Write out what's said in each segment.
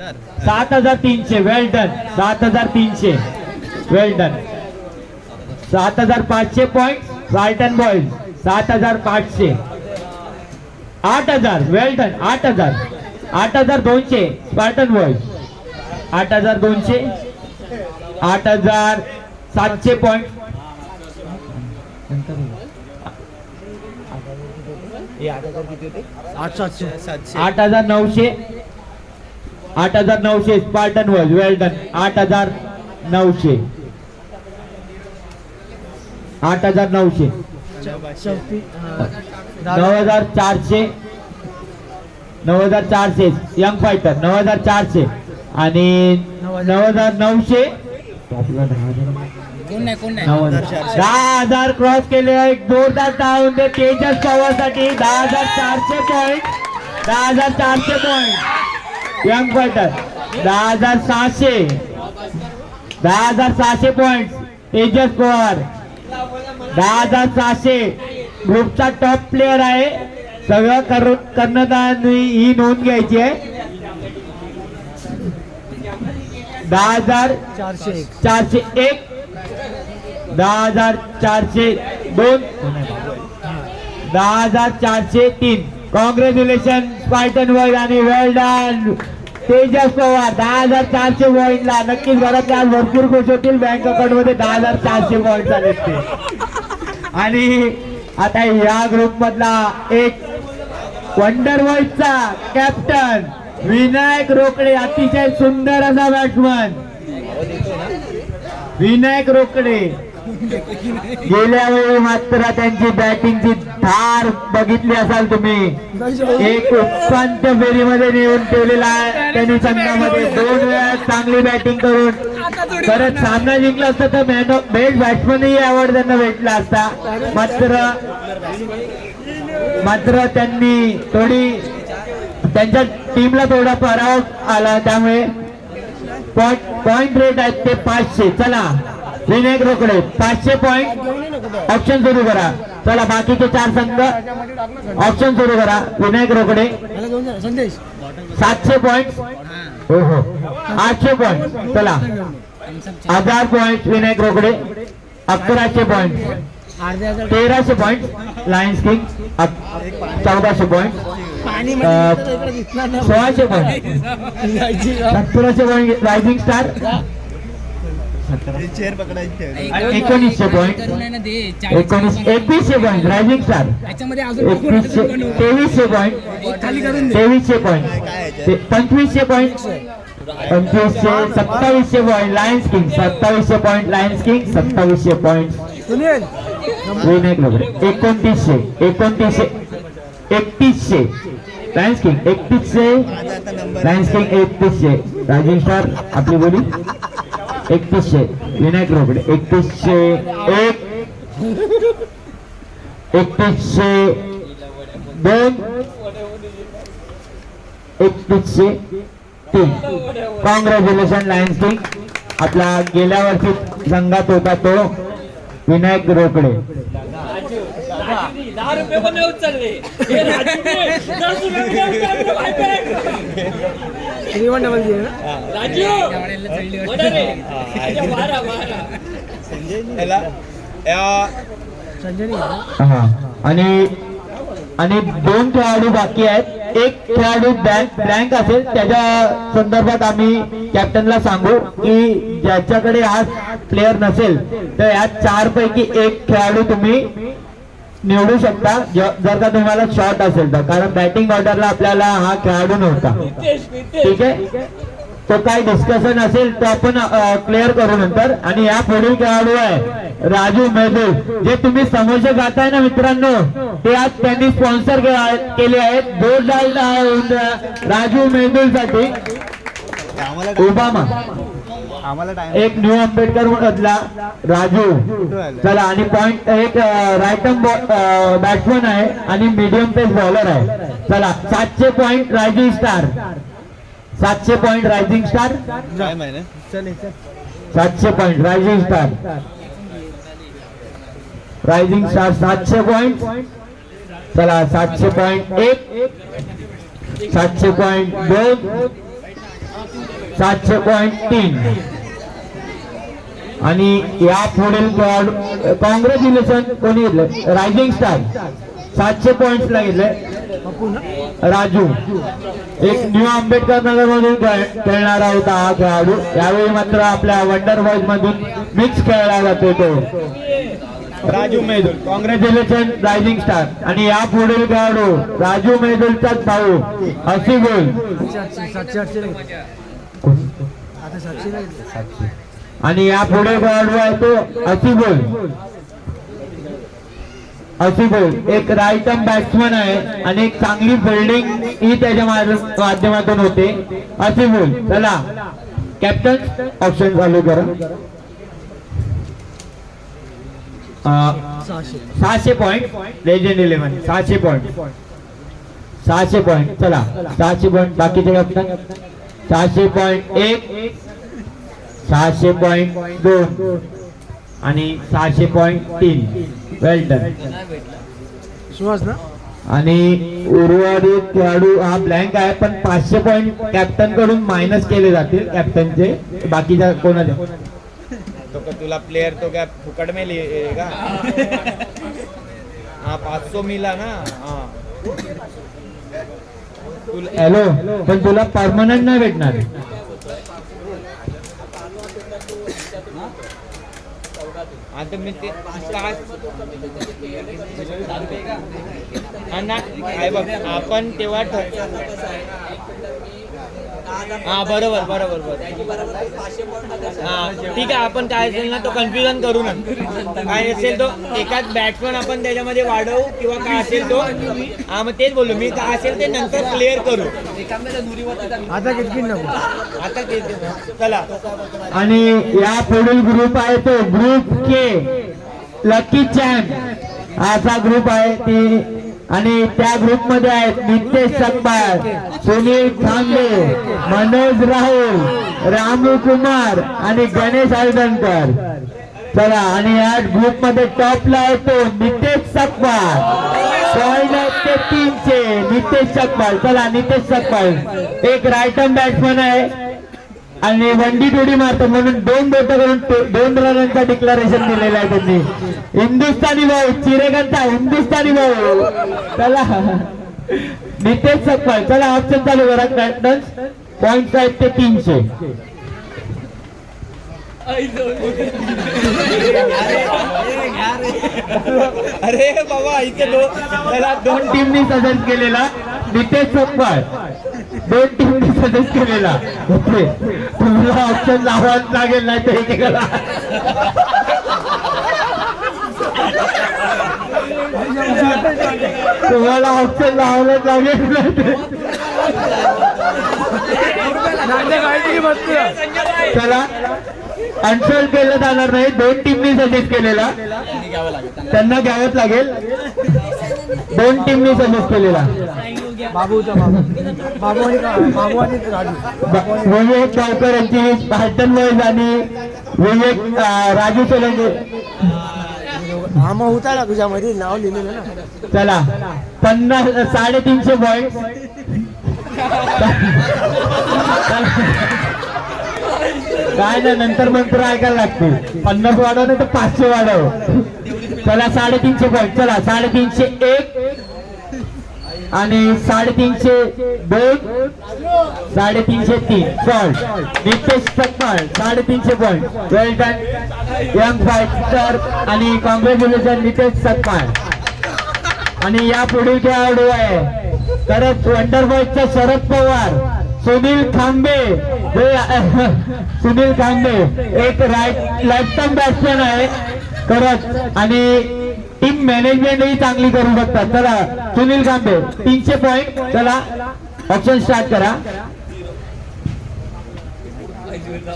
7300 well done. 7300 well done. 7500 point Spartan boys. 7500. 8000 well done. 8000. 8200 Spartan boys. 8200. 8700 point. 8900. 8900 Spartan boys well done. 8900. 8900. 9400. 9400 young fighter. 9400 आणि 9900. 10,000 cross केले. एक जोरदार टाळून दे तेजस पवारसाठी. 10,400 point. 10,400 point young fighter. 10,600. 10,600 point Tejas Pawar. 10,600. ग्रुपचा टॉप प्लेअर आहे. सगळं कर्णधारांनी ही नोंद घ्यायची आहे. 10,401. 10,402. 10,403. कॉंग्रॅच्युलेशन स्पार्टन बॉयज आणि वेल डन तेजस पवार. 10,400 पॉइंटला नक्कीच घरातले आज भरपूर खुश होतील. बँक अकाउंट मध्ये 10,400 पॉइंट आले ते. आणि आता या ग्रुप मधला एक वंडर बॉयजचा कॅप्टन विनायक रोकडे. अतिशय सुंदर असा बॅट्समन विनायक रोकडे. गेल्या वेळी मात्र त्यांची बॅटिंगची धार बघितली असाल तुम्ही. एक उपांत्य फेरीमध्ये नेऊन ठेवलेला आहे त्यांनी संघामध्ये. 2 वेळा चांगली बॅटिंग करून परत सामना जिंकला असता तर मॅन ऑफ बेस्ट बॅट्समनही अवॉर्ड त्यांना भेटला असता. मात्र त्यांनी थोडी त्यांच्या टीमला थोडा पराभव आला. त्यामुळे पॉइंट रेट आहेत ते 500. चला विनायक रोकडे 500 पॉइंट. ऑप्शन सुरू करा. चला बाकीचे 4 संघ ऑप्शन सुरू करा. विनायक रोकडे 700 पॉइंट. हो 800 पॉइंट. चला 1000 point Vinayak Rokade. 1100 point. 1300 point Lions king. 1400 point. 1600 point. 1700 point rising Star. 1900 point. 2100 point rising Star. 2300 point. 2300 point. 2500 point. 2500. 2700 point Lions King. 2700 point Lions King. 2700 point Vinayak Rokade. 2900. 3100 Lions king. 3100 Lions king. 3100 Rising Star आपली बोली. 3100 Vinayak Rokade. 3101. 3102. 3103. Congratulation Lions King. आपला गेल्या वर्षी संघात होता तो विनायक रोकडे. 10 रुपये पण नाही उचलले. आणि 2 खेळाडू बाकी आहेत. एक खेळाडू ब्लँक असेल त्याच्या संदर्भात आम्ही कॅप्टनला सांगू की ज्याच्याकडे आज प्लेअर नसेल तर यात 4 पैकी एक खेळाडू तुम्ही निवडू शकता जर का तुम्हाला शॉट असेल तर. कारण बॅटिंग ऑर्डरला आपल्याला हा खेळाडू नव्हता. ठीक आहे. तो काय डिस्कशन असेल तो आपण क्लिअर करू नंतर. आणि या पुढील खेळाडू आहे राजू मेहदूल. जे तुम्ही समोसे खाताय ना मित्रांनो ते आज त्यांनी स्पॉन्सर केले आहेत. जोरदार राजू मेहदूल साठी. ओबामा एक न्यू आंबेडकर मधला राजू. चला आणि पॉइंट एक राईट बॅट्समन आहे आणि मीडियम पेस बॉलर आहे. चला 700 point rising star. 700 point rising star. 700 point rising star. Rising star 700 point. चला 700 पॉइंट 1. 700 पॉइंट 2. 700.3. आणि या पुढील कॉंग्रॅच्युलेशन कोणी घेतलं रायझिंग स्टार 700 पॉइंट ला घेतले राजू. एक न्यू आंबेडकर नगर मधून खेळणारा होता हा खेळाडू. यावेळी मात्र आपल्या वंडर बॉयज मधून मिक्स खेळला जातो तो Raju Medul. Congratulation rising star. आणि या पुढील खेळाडू राजू मेदुलचाच भाऊ हसीबुल. आणि या पुढे खेळाडू आहे तो हसीबुल. हसीबुल एक राईट आर्म बॅट्समन आहे आणि एक चांगली फिल्डिंग ही त्याच्या माध्यमातून होते. हसीबुल चला कॅप्टन ऑप्शन चालू करा. 600 पॉइंट लेजेंड 11 600 पॉइंट 600 पॉइंट चला 600 पॉइंट बाकीचे कॅप्टन 600.1 600.2 आणि 600.3. वेल डन. आणि उर्वरित खेळाडू हा ब्लँक आहे पण 500 पॉइंट कॅप्टन कडून मायनस केले जातील कॅप्टनचे. बाकीच्या कोणाचे तो तुला प्लेयर तो क्या फुकट में लेगा? हाँ 500 मिला ना. हाँ हॅलो पण तुला परमनंट नाही भेटणार. आता मी ते काय बघ आपण तेव्हा हा बरोबर बरोबर हा ठीक आहे. आपण काय असेल ना तो कन्फ्युजन करू ना. काय असेल तो एकाच बॅट्समन आपण त्याच्यामध्ये वाढवू किंवा काय असेल तो हा मग तेच बोललो मी. काय असेल ते नंतर क्लिअर करू. आता किती नको आता चला. आणि या पुढील ग्रुप आहे तो ग्रुप के लकी चॅम्प असा ग्रुप आहे ती. आणि त्या ग्रुप मध्ये आहेत नितेश सकबाळ, सुनील खांबे, मनोज राहुल, रामू कुमार आणि गणेश हळदणकर. चला आणि या ग्रुप मध्ये टॉपला येतो नितेश सकबाळ. पॉइंट आहेत ते 300. नितेश सकबाळ चला नितेश सकबाळ एक राईट आर्म बॅट्समन आहे आणि वंडी टोडी मारतो म्हणून 2 बोट करून 2 रनांचा डिक्लेरेशन दिलेला आहे त्यांनी. हिंदुस्थानी भाऊ चिरेगनचा हिंदुस्थानी भाऊ. चला नितेश सकपाळ चला ऑप्शन चालू करा. कॅप्टन पॉइंट आहेत ते 300. अरे बाबा इथे त्याला 2 टीमनी सजेस्ट केलेला नितेश सकपाळ 2 टीमनी सजेस्ट केलेला. तुम्हाला ऑप्शन लावाच लागेल नाही तर एकेकाला तुम्हाला ऑप्शन लावायलाच लागेल. चला अनसोल्ड केलं जाणार नाही. 2 टीमनी सजेस्ट केलेला त्यांना घ्यावंच लागेल. 2 टीमनी सजेस्ट केलेला विवेक गावकर यांची स्पार्टन बॉयज आणि विवेक राजू सोलंके. होता ना तुझ्यामध्ये नाव लिहिलेलं ना. चला 350 पॉइंट काय ना नंतर मंत्र ऐकायला लागते. 50 वाढव नाही तर 500 वाढव. चला 350 पॉइंट चला 350 आणि 350 350 salt Nitesh Sakpal 350 point. Well done young fighter आणि कॉंग्रॅच्युलेशन नितेश सकपाळ. आणि या पुढील खेळाडू आहे तरच वंडर बॉयजचा शरद पवार सुनील खांबे. सुनील खांबे एक लेफ्ट आर्म बॅट्समन आहे करत आणि टीम मॅनेजमेंट ही चांगली करू शकतात. चला सुनील खांबे 300 पॉइंट. चला ऑप्शन स्टार्ट करा.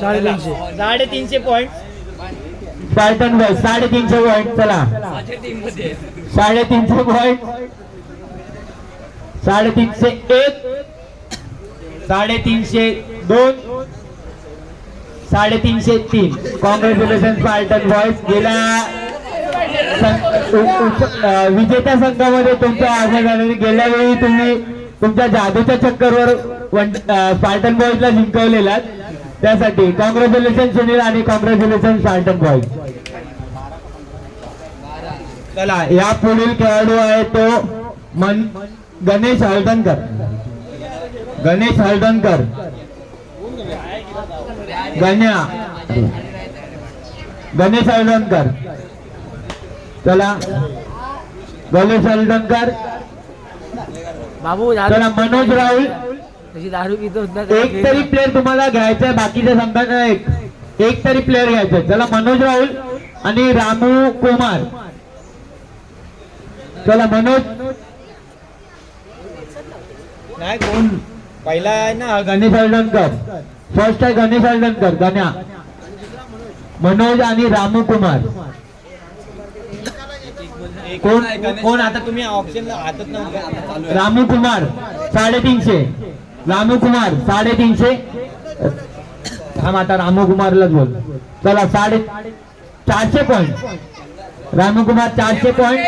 350 पॉइंट स्पार्टन बॉय 350 पॉइंट. चला 350 पॉइंट 350 350 350 कॉंग्रॅच्युलेशन स्पार्टन बॉयज. गेल्या विजेत्या संघामध्ये तुमचं आवाज झालेली. गेल्या वेळी तुम्ही तुमच्या जादूच्या चक्करवर स्पार्टन बॉईजला जिंकवलेला त्यासाठी कॉंग्रॅच्युलेशन सुनील आणि कॉंग्रॅच्युलेशन स्पार्टन बॉईज. चला या पुढील खेळाडू आहे तो गणेश हळदणकर. गणेश हळदणकर गणेश हळदणकर. चला गणेश हळदणकर. बाबू चला मनोज राहुल. तशी दारू पितो एक तरी प्लेअर तुम्हाला घ्यायचा आहे, बाकीच्या संघांना एक तरी प्लेअर घ्यायचा आहे. चला मनोज राहुल आणि रामू कुमार. चला मनोज नाही कोण पहिला आहे ना गणेश हळदणकर. फर्स्ट आहे गणेश हळदणकर गण्या. मनोज आणि रामू कुमार. कोण कोण आता तुम्ही ऑप्शनला हातच नव्हतं. रामू कुमार 350. रामू कुमार 350. थांब आता रामू कुमारलाच बोल. चला 450 पॉइंट. रामू कुमार 400 पॉइंट.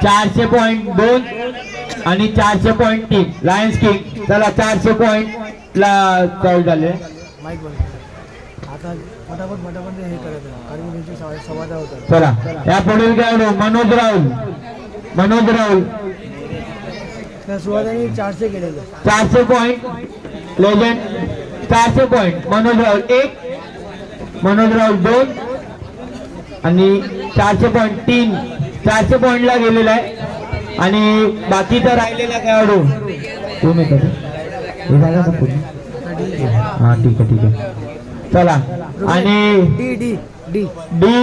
400.1 400.2 आणि 400.3 लायन्स किंग. चला 400 पॉइंट ला चालू झाले. माईक बंद. आता फटाफट हे करत आहे कारण त्यांची संवाद होतात. चला या पुढील खेळाडू मनोज राहुल. मनोज राहुल त्या सुवादाने 400 केलेलं. 400 point legend. 400 point Manoj Rahul 1, Manoj Rahul 2 आणि 400.3 400 पॉइंटला गेलेला आहे. आणि बाकीचा राहिलेला खेळाडू तुम्ही हा ठीक आहे. चला आणि D D D D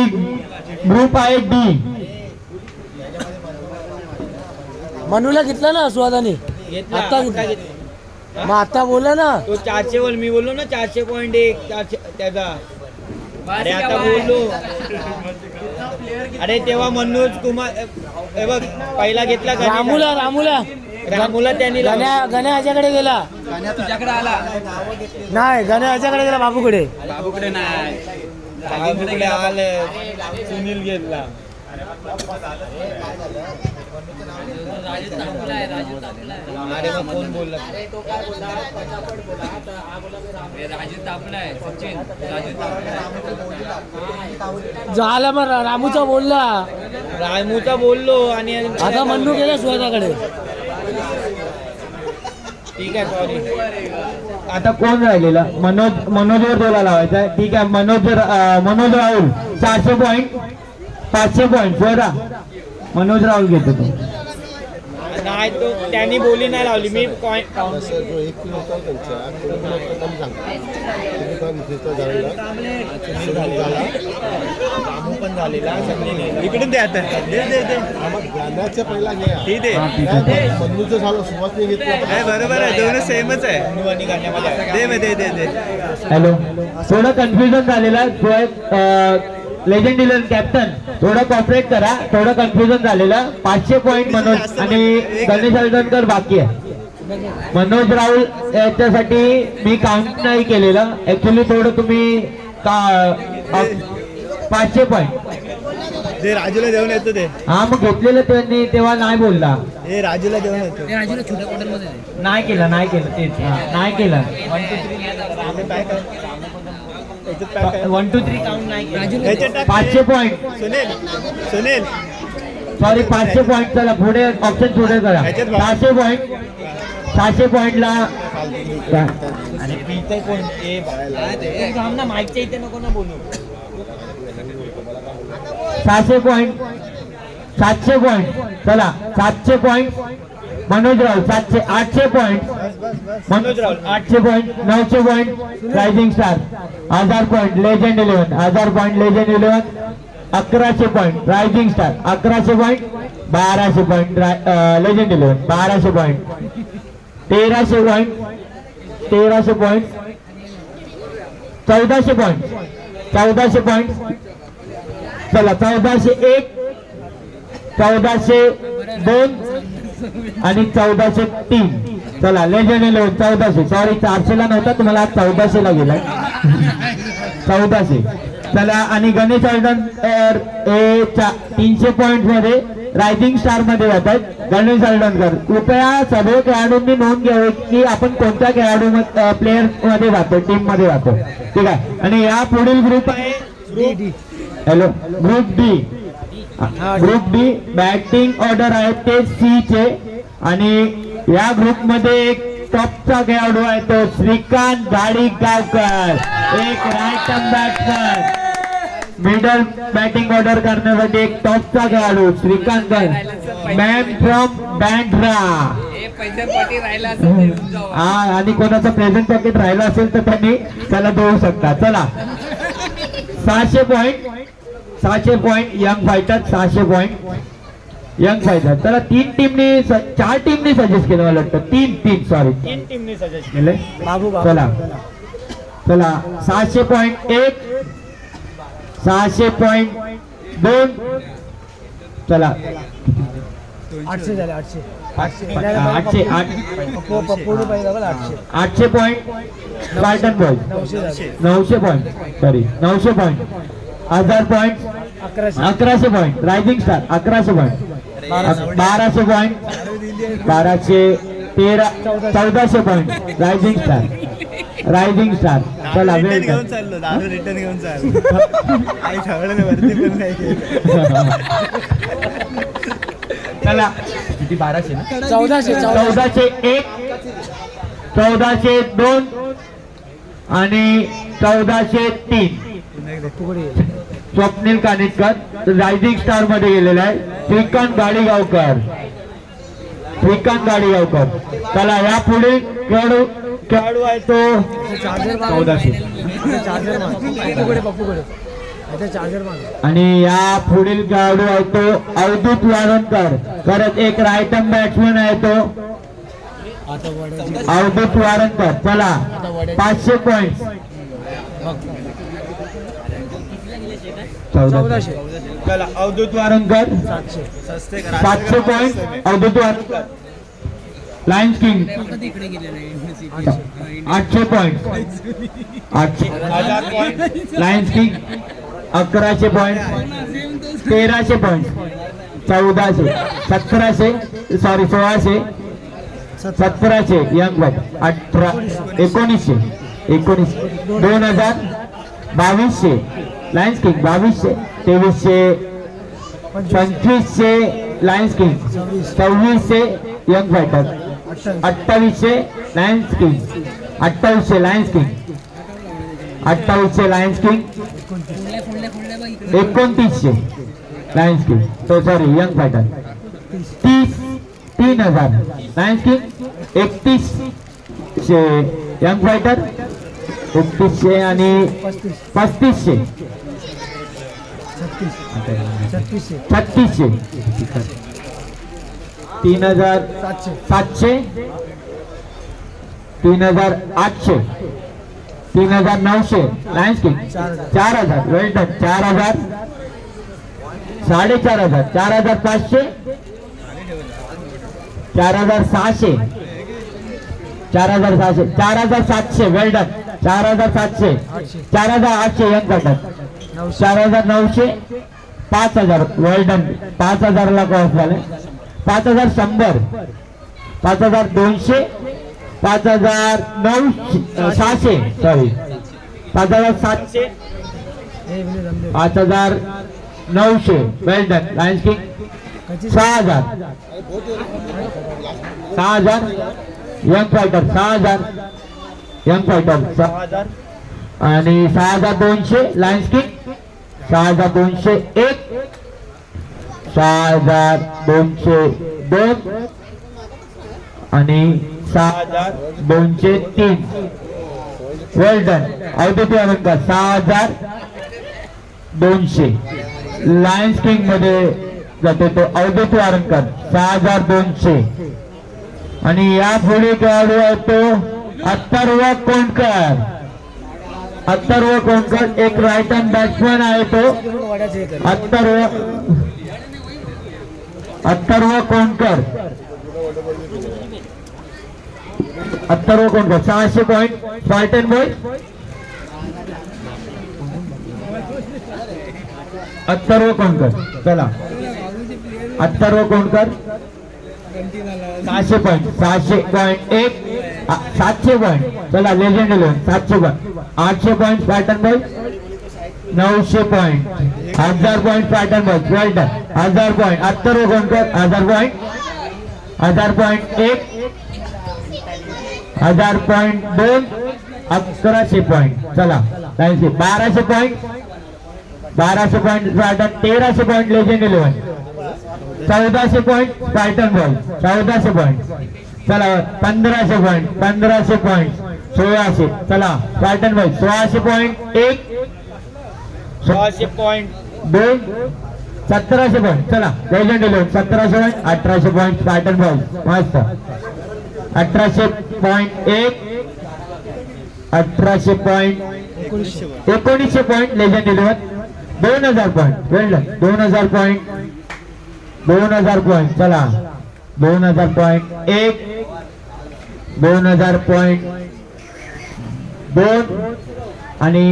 group आहे डी. मनूला घेतला ना सुवादाने घेतला आता आता घेतला. घेतला. मग आता बोलला ना तो 400 वर मी बोललो ना 400.1 त्याचा. अरे आता बोललो. अरे तेव्हा मनोज कुमार हे बघ पहिला घेतला रामूला रामूला त्यांनी लावला. गण्या ह्याच्याकडे गेला. तुझ्याकडे आला नाही गण्या ह्याच्याकडे गेला बाबूकडे. बाबूकडे नाही बाबूकडे आलं. सुनील घेतला. अरे मग कोण बोलला राजू तापलाय सचिन राजू झाला मग रामूचा बोलला. रामूचा बोललो आणि आता मन्नू गेला सुवादाकडे. ठीक आहे सॉरी. आता कोण राहिलेला मनोजवर डोला लावायचा आहे. ठीक आहे मनोज राहुल 400 पॉइंट 500 पॉइंट बघा. मनोज राहुल घेतो तो. नाही तो त्यांनी बोली नाही लावली मी पण झालेला इकडून दे आता गाण्याच्या पहिला घ्या ठीक आहे बंधूचं झालं सुरुवात नाही घेतली. बरोबर आहे दोन सेमच आहे मनू आणि गाण्यामध्ये दे हॅलो थोडं कन्फ्युजन झालेलं. लेजंड इलेव्हन कॅप्टन थोडं कॉपरेट करा. थोडं कन्फ्युजन झालेलं. 500 पॉइंट मनोज आणि गणेश हळदणकर बाकी आहे. मनोज राहुल याच्यासाठी मी काउंट नाही केलेलं. ऍक्च्युली थोडं तुम्ही 500 पॉइंट ते राजूला देऊन येतो ते हा मग घेतलेलं त्यांनी तेव्हा नाही बोलला. हे राजूला देऊन येतो राजूला छोट्या क्वार्टरमध्ये नाही केलं तेच नाही केलं. 1 2 3 काउंट नाही केलं. 500 पॉइंट सुनील सॉरी 500 पॉइंट. चला पुढे ऑप्शन पुढे करा. ह्याच्यात बघ. 600 पॉइंट 600 पॉइंटला आणि पीते कोण थांब ना माईकच्या इथे नको ना बोलू. 600 पॉइंट 700 पॉइंट. चला 700 point Manoj Rahul 700 800 point Manoj Rahul 800 point 900 point rising star 1000 point legend 11 1000 point legend 11 1100 point rising star 1100 point 1200 point legend 11 1200 point 1300 point 1300 point 1400 point 1400 point. चला 1401 1402 आणि 1403. चला लेजंड 11 1400 सॉरी 400 ला नव्हता तुम्हाला 1400 ला गेलाय. 1400 चला आणि गणेश हळदणकर हे 300 पॉइंट मध्ये रायझिंग स्टार मध्ये जातात. गणेश हळदणकर कृपया सर्व खेळाडूंनी नोंद घ्यावी की आपण कोणत्या खेळाडू प्लेयर मध्ये जातो, टीम मध्ये जातो. ठीक आहे. आणि या पुढील ग्रुप आहे hello group D. Group D batting order आहे ते सी चे आणि या ग्रुप मध्ये एक टॉपचा खेळाडू आहे तो श्रीकांत गाडीगावकर, एक right arm batsman. Middle batting order करण्यासाठी एक टॉपचा खेळाडू श्रीकांत मॅन फ्रॉम बँड्रा. हा आणि कोणाचं प्रेझेंट पॉकेट राहिलं असेल तर त्यांनी त्याला देऊ शकता. चला 600 point young Fighter, 600 point young Fighter. चला 4 टीमनी सजेस्ट केलं मला वाटतं. 3 टीमने सजेस्ट केले. चला 600.1, 600.2. चला 800 झाले 800 800 पाहिजे 800 800 point Spartan boy 900 point sorry 900 point 1000 point 1100 point rising star 1100 point 1200 point 1400 point rising star. चला रिटर्न वेळ घेऊन चाललो, दारू रिटर्न घेऊन चाललो. आई सगळ्यांना वरती पण नाही केलं. चला किती 1200 ना 1400 1402 आणि 1403. स्वप्नील कानिटकर रायझिंग स्टार मध्ये गेलेला आहे. श्रीकांत गाडीगावकर. चला या पुढे खेळाडू आहे तो 1400 आणि या पुढील खेळाडू आहे तो अवधूत वारणकर. परत एक राईट आर्म बॅट्समन आहे तो अवधूत वारणकर. चला 500 पॉइंट 1400. चला Avdhut Varankar 700 point Avdhut Varankar. Lions king 800 point 1000 point Lions king 1100 point 1300 point 1400 1700 sorry 1600 1700 young bat 1900 2000 2200 lions king 2200 2300 2500 lions king 2600 young fighter 2800 lions king 2800 lions king 2800 lions king 2900 lions king तो sorry young fighter 3000 lions king 3100 young fighter 3100 आणि 3500 3600 3700 3800 3900 lions king 4000 well done 4000 4500 4500 4600 4700 well done 4700 4800 young fighter 4900 5000 well done 5000 ला cross झाले 5100 5200 5600 sorry 5700 5900 well done lions king 6000 young fighter 6000 young fighter 6000 आणि 6200 lions king 6201 6202 आणि 6203 well done Avdhut Varankar 6200 lions king मध्ये जातो तो अवधूत वारणकर 6200 आणि या पुढे खेळाडू आहे तो अथर्व कोंडकर एक राईट हँड बॅट्समन आहे तो Atharva Kondkar 600 point Spartan boy Atharva Konkar. चला अथर्व कोणकर 600 पॉईंट 600.1 700 पॉईंट. चला legend 700 point 800 point Spartan boy 900 point 1000 point Spartan boy. Well done. 1000 point Atharva Konkar 1000 point 1000 point 1 1000 point 2 1100 point. चला 1200 point 1200 point Spartan 1300 point legend 11 1400 point Spartan boy 1400 point. चला 1500 point 1500 point 1600. चला Spartan boy 1600 point 1 1600 point 2 1700 point. चला legend 11 1700 point 1800 point Spartan boy मस्त 1800 point 1 1800 point 1900 point legend 11 2000 point. Well done. 2000 point 2000 point. चला 2000 point 1 2000 point 2 आणि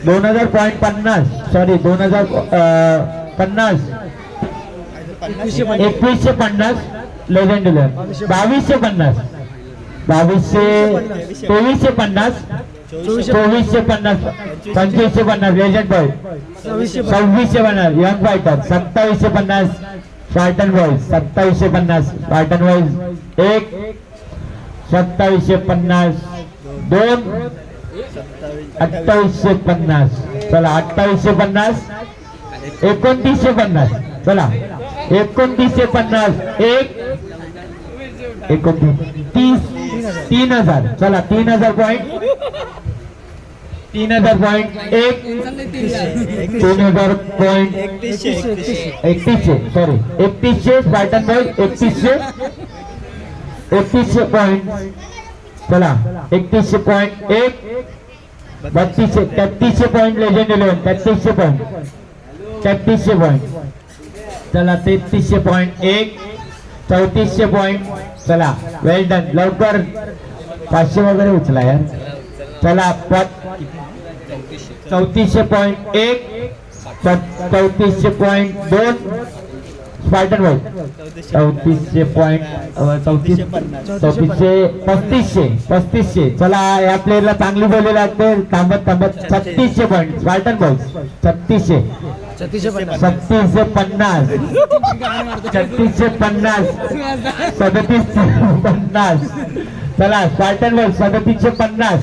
2000 point 50 sorry 2050 2150 legend 11 2250 2350 2450 2550 legend boy 2650 young fighter 2750 Spartan boy 2750 Spartan boy 1 2750 2 2850. चला 2850 2950. चला 2950 1 29 3000. चला 3000 point 3000 point 1 3000 point 3100 sorry 3100 Spartan boy 3100 point. चला 3100 point 1 3200 3300 point legend 11 3300 point 3300 point. चला 3300 point 1 3400 point. चला well done. लवकर 500 वगैरे उचला यार. चला 3400 point 1 3400 point 2 Spartan boy 3400 point 3500. चला या प्लेअरला चांगली बोलली लागते थांबत थांबत 3600 पॉईंट स्पार्टन बॉय 3600 3650 3650 3750. चला स्पार्टन बॉय 3750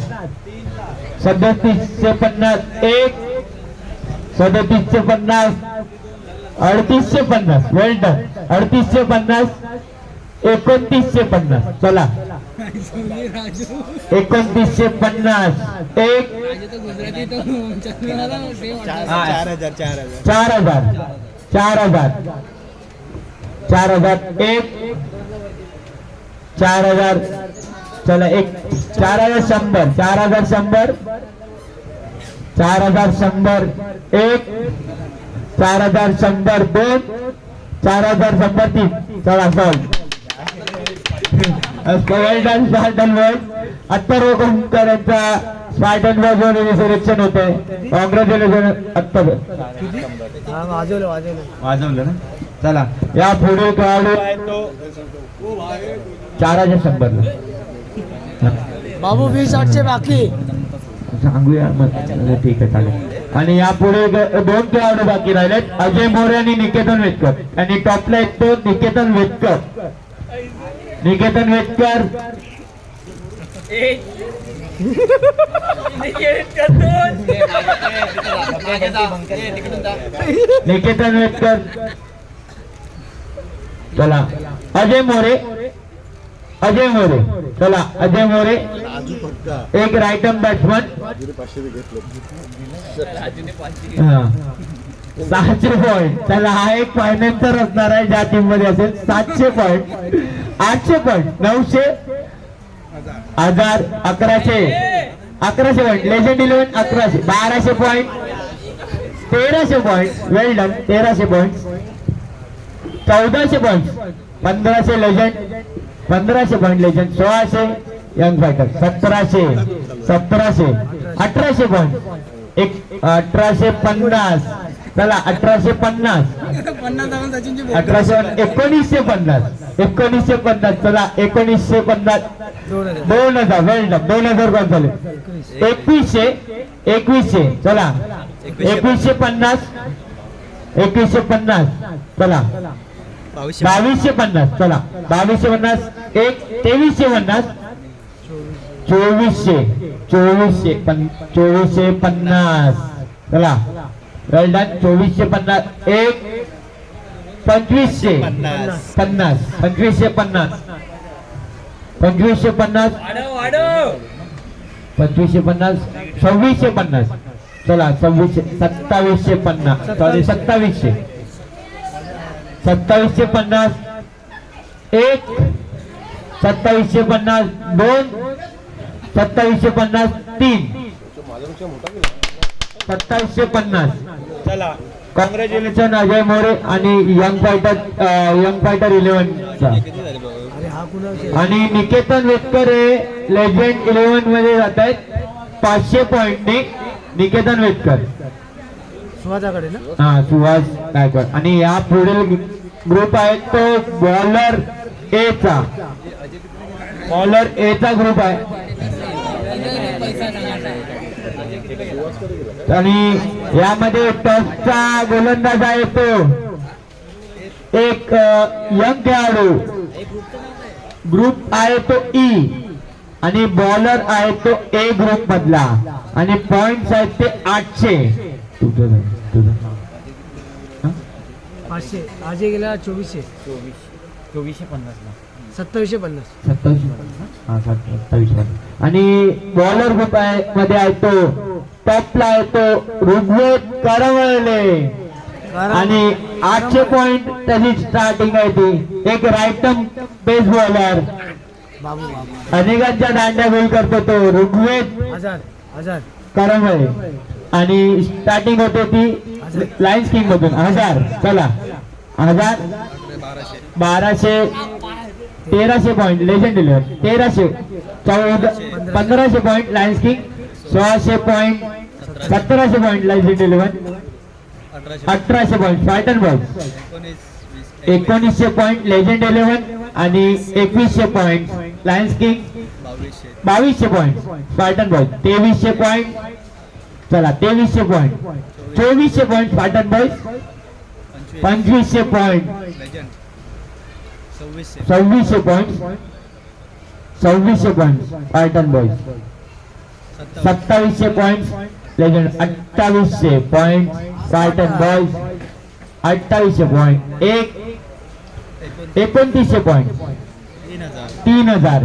3750 1 3750 3850. वेल डन. 3850 2950. चला 2950 1 4000 1 4000. चला 4100 4100 4100 1 4100 2 4100 3. चला सॉल्व. वेल done Spartan boy. Atharva Konkar यांचा स्पार्टन बॉय मध्ये सिलेक्शन होते. कॉंग्रॅच्युलेशन अथर्व. वाजवलं ना. चला या पुढे खेळाडू आहे तो 4100 बाबू 20 बाकी सांगूया मग. ठीक आहे चालेल. आणि यापुढे 2 खेळाडू बाकी राहिलेत अजय मोरे आणि निकेतन वेदकर. आणि टॉपला एक तो निकेतन वेदकर. निकेतन वेदकर निकेतन वेदकर. चला अजय मोरे अजय मोरे. चला अजय मोरे राजू फक्का एक राईट आर्म बॅट्समन. राजूने 500 घेतलं 600 पॉईंट. चला हा एक फायनान्सर असणार आहे ज्या टीम मध्ये असेल. 700 point 800 point 900 1000 1100 point legend 11 1100 1200 point 1300 point. Well done. 1300 point 1400 point 1500 legend 1500 point legend 1600 young fighter 1700 1800 point 1850. चला 1850. 1950. चला 1950. 2000. वेल डन. 2000 कॉल झाले. 2100. चला 2150. चला 2250. चला 2250. 2350. 2450. चला वेल डन. 2450. 2550. 2550. 2550. 2550. 2650. चला 2750. सॉरी 2750. 2750. 1 2750. 2 2750. 3 2750. चला कॉंग्रॅच्युलेशन अजय मोरे आणि यंग फायटर 11चा. अरे हा कुणाचे आणि निकेतन वेतकर हे लेजंड 11 मध्ये जात आहेत 500 पॉइंटने. निकेतन वेतकर. सुहाजाकडे ना हा सुहास गायकवाड. आणि या पुढील ग्रुप आहे तो बॉलर ए चा ग्रुप आहे. आणि यामध्ये टॉसचा गोलंदाज आहे तो एक यंग खेळाडू. ग्रुप आहे तो ई आणि बॉलर आहे तो ए ग्रुप मधला. आणि पॉइंट्स आहेत ते 800. तुझं 500. आज गेला 2400. 2450 2750. 27. आणि बॉलर ग्रुप मध्ये आहे तो टॉपला आहे तो ऋग्वेद करवळले. आणि 800 पॉइंट त्याची स्टार्टिंग आहे ती. एक राईट बेस बॉलर. बाबू अनेकांच्या दांड्या गोल करतो तो ऋग्वेद हजार करवळे. आणि स्टार्टिंग होते ती लायन्स किंग मधून 1000. चला 1000. 1200. 1300 point legend 11. 1300. 1500 point Lions King. 1600 point. 1700 point legend 11. 1800 point Spartan Boys. 1900 point legend 11. आणि 2100 point Lions king. 2200 point Spartan Boys. 2300 point. चला 2300 point. 2400 point Spartan Boys. 2500 point. 2600 point. 2600 point Spartan Boys. 2700 point Legend. 2800 point Spartan Boys. 2800 point. 2900 point. 3000.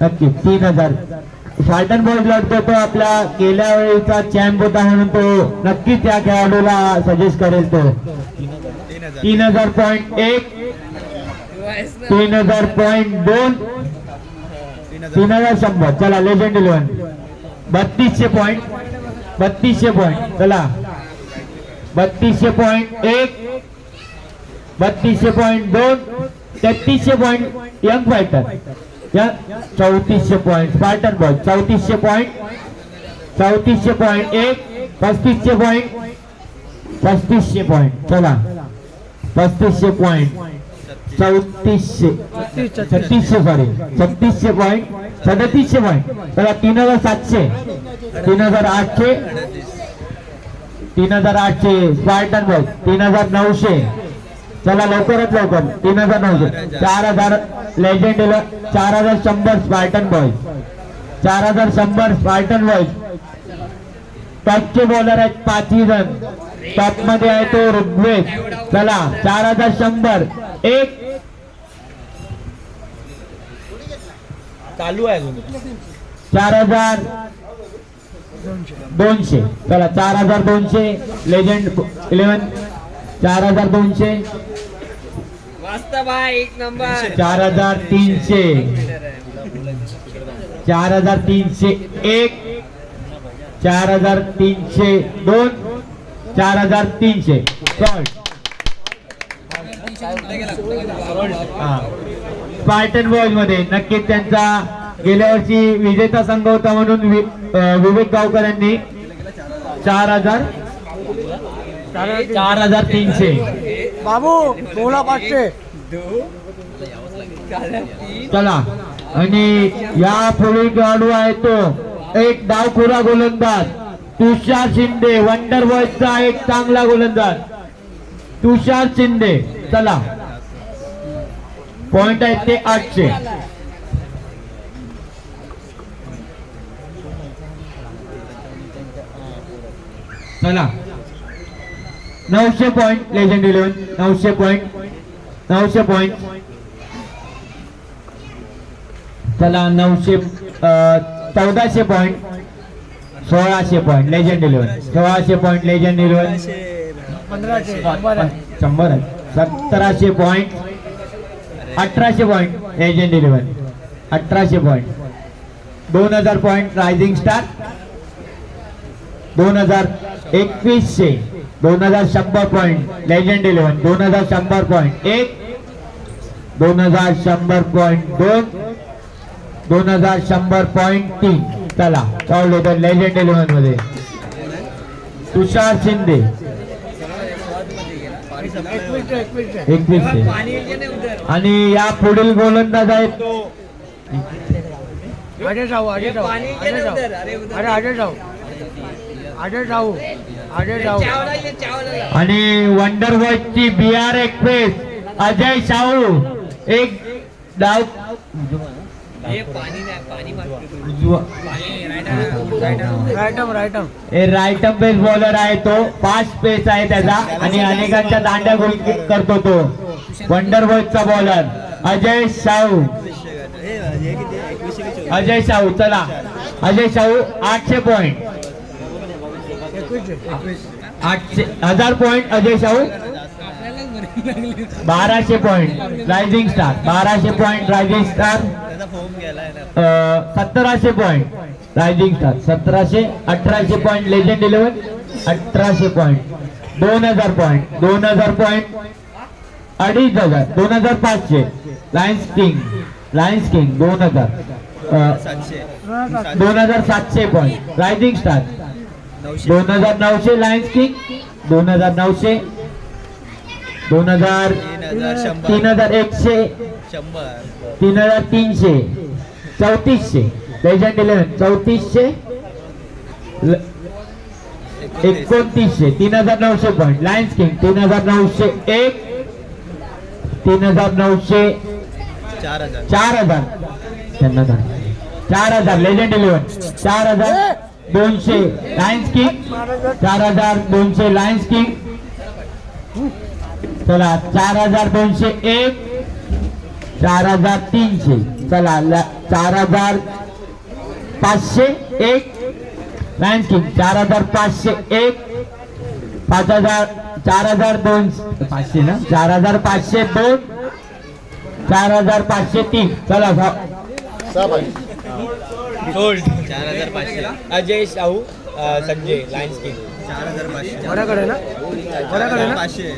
नक्की 3000. Spartan boys लढतो तो आपला गेल्या वेळेचा champ होता म्हणून तो नक्की त्या खेळाडूला सजेस्ट करेल तो. 3000 पॉइंट. 1 3000 पॉइंट. 2 3100. चला लेजंड 11. 3200 पॉइंट. 3200 पॉइंट. चला 3200 point. 1 3200 point. 2 3300 point young fighter. 3400 point Spartan boy. 3400 point. 3400 point. 1 3500 point. 3500 point. चला 3500 पॉइंट. 3600 sorry 3600 point. 3700 पॉइंट. चला 3700. 3800. 3800 स्पार्टन बॉय. 3900. चला लवकरात लवकर 3900. 4000 legend 4100 spartan boy. 4100 spartan boy. टॉपचे बॉलर आहेत 5 जण. टॉप मध्ये आहे तो ऋग्वेद. चला 4100. 1 चालू आहे अजून. 4200. चला 4200 लेजंड 11. 4200. एक नंबर. 4300. 4300. 1 4300. 2 4300. स्पार्टन बॉयज मध्ये नक्कीच त्यांचा गेल्या वर्षी विजेता संघ होता म्हणून विवेक गावकर यांनी 4000 4300. बाबू 16500. चला आणि या पुढील खेळाडू आहे तो एक डावखुरा गोलंदाज तुषार शिंदे. वंडर बॉयचा एक चांगला गोलंदाज तुषार शिंदे. चला पॉइंट आहेत ते 800. चला 900 पॉइंट लेजंड 11. 900 पॉइंट. चला 1400 point. 1600 point legend 11. 1600 point legend 11. 1500. 100 आहे. 1700 point. 1800 point legend 11. 1800 point. 2000 point rising star. 2100. 2100 point legend 11. 2100 point 1. 2100 point 2. 2100 point 3. चला ऑल होतं लेजंड 11 मध्ये तुषार शिंदे 2100. आणि या पुढील गोलंदाज आहेत तो अजय साहू. आणि वंडर बॉयची बिहार एक्सप्रेस अजय शाहू. एक डाव राईट बेस बॉलर आहे तो. फास्ट पेस आहे त्याचा आणि अनेकांच्या दांड्या गोल करतो तो. वंडर बॉयचा बॉलर अजय शाहू. चला Ajay Shahu 800 point. 1000 point Ajay Shahu. 1200 point rising star. 1200 point rising star. 1700 point rising star. 1700. 1800 point legend 11. 1800 point. 2000 point. 2000 point 2500. 2500 lions king 2000. 2700 point rising star. 2900 lions king. 2900. 3100. 3300. 3400 legend 11. 3400. 2900. 3900 point Lions king. 3901. 3900. 4000 त्यांना 4000 legend 11. 4200 Lions King. 4200 Lions King. चला 4201. 4300. चला 4501 Lions king. 4501. 5000. 4200 500 ना. 4502. 4503. चला sold 4500. Ajay Shahu Sanjay Lions King. 4500.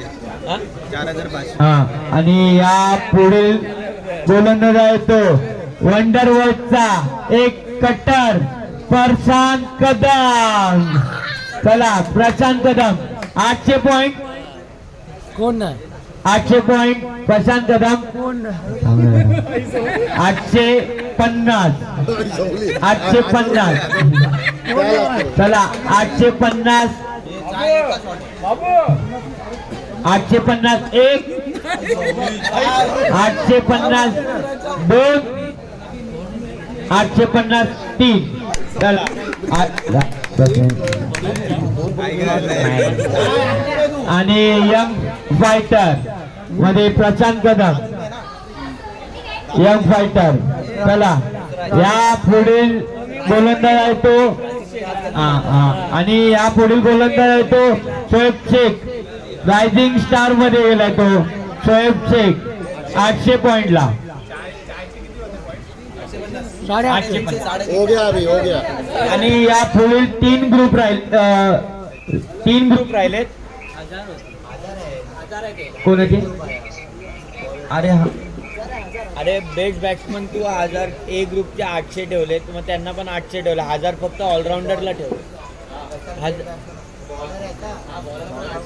हा? 4500. हा आणि या पुढील गोलंदाज आहे तो वंडर वर्ल्डचा एक कट्टर प्रशांत कदम. चला प्रशांत कदम 800 पॉइंट. कोण नाही 800 पॉइंट प्रशांत कदम. 850. 850. चला 850. 850 1. 850 2. 850 3. चला आणि यंग फायटर मध्ये प्रशांत कदम यंग फायटर. चला या पुढील गोलंदाज आहे तो आणि या पुढील गोलंदाज आहे तो शोएब शेख. रायझिंग स्टार मध्ये गेलाय तो शोएब शेख 800 पॉइंटला. 850. हो गया अभी हो गया. आणि या पुढील 3 ग्रुप राहिलेत. कोणाचे? अरे हा अरे बेस्ट बॅट्समन तू 1000 ए ग्रुपचे 800 ठेवलेत. मग त्यांना पण 800 ठेवले. 1000 फक्त ऑलराऊंडरला ठेवले.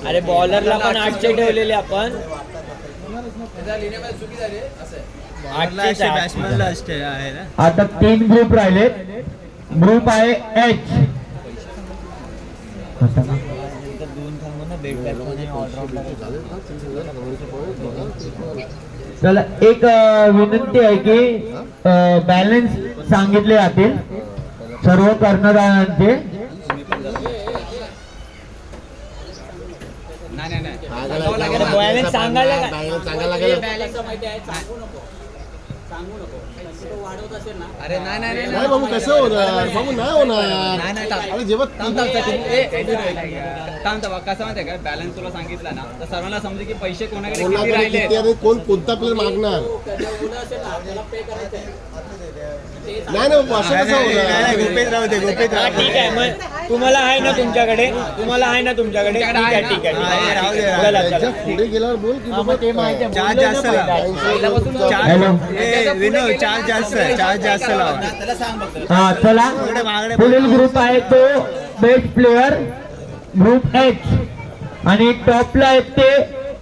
अरे बॉलरला पण 800 ठेवलेले आपण. 800 बॅट्समॅनला असते आहे ना. आता 3 ग्रुप राहिलेत. ग्रुप आहे एच. चला एक विनंती आहे की बॅलन्स सांगितले जातील सर्व कर्णधारांचे. बॅलन्स सांगायला काय? अरे नाही नाही बाबू कसं होणार बाबू नाही होणार अरे जेव्हा कसं माहितीये का बॅलन्स तुला सांगितला ना तर सर्वांना समजे की पैसे कोणाकडे किती कोणाकडे राहिले किती आणि कोण कोणता प्लेअर मागणार नाही ना बाबू, असं कसं होणार गोपेत राहू दे गोपेत हा, राहू दे. ठीक आहे मग तुम्हाला आहे ना तुमच्याकडे ठीक आहे राहू दे. चला, त्याच्या चला. पुढे गेल्यावर बोल की बाबा ते माहिती आहे. चार्ज बोललोय ना जास्त पहिला. लावा. हॅलो. विनोद चार्ज जास्त लावा. हा चला पुढील ग्रुप आहे तो बेस्ट प्लेयर ग्रुप एच आणि टॉपला आहेत ते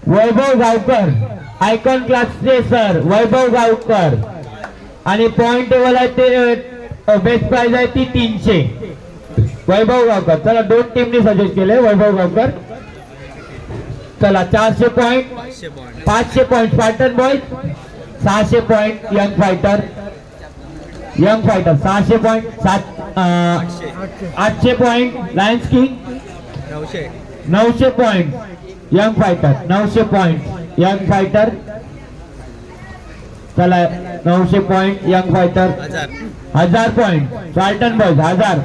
वैभव गावकर आयकॉन क्लासचे सर वैभव गावकर आणि पॉइंट टेबल आहे ते बेस्ट प्राइज आहे ती 300 वैभव गावकर. चला 2 टीमनी सजेस्ट केले वैभव गावकर. चला 400 point 500 point Spartan Boys 600 point young Fighter 600 point 800 point Lions King 900 point young Fighter 900 point young Fighter. चला 900 point young Fighter 1000 point Spartan Boys 1000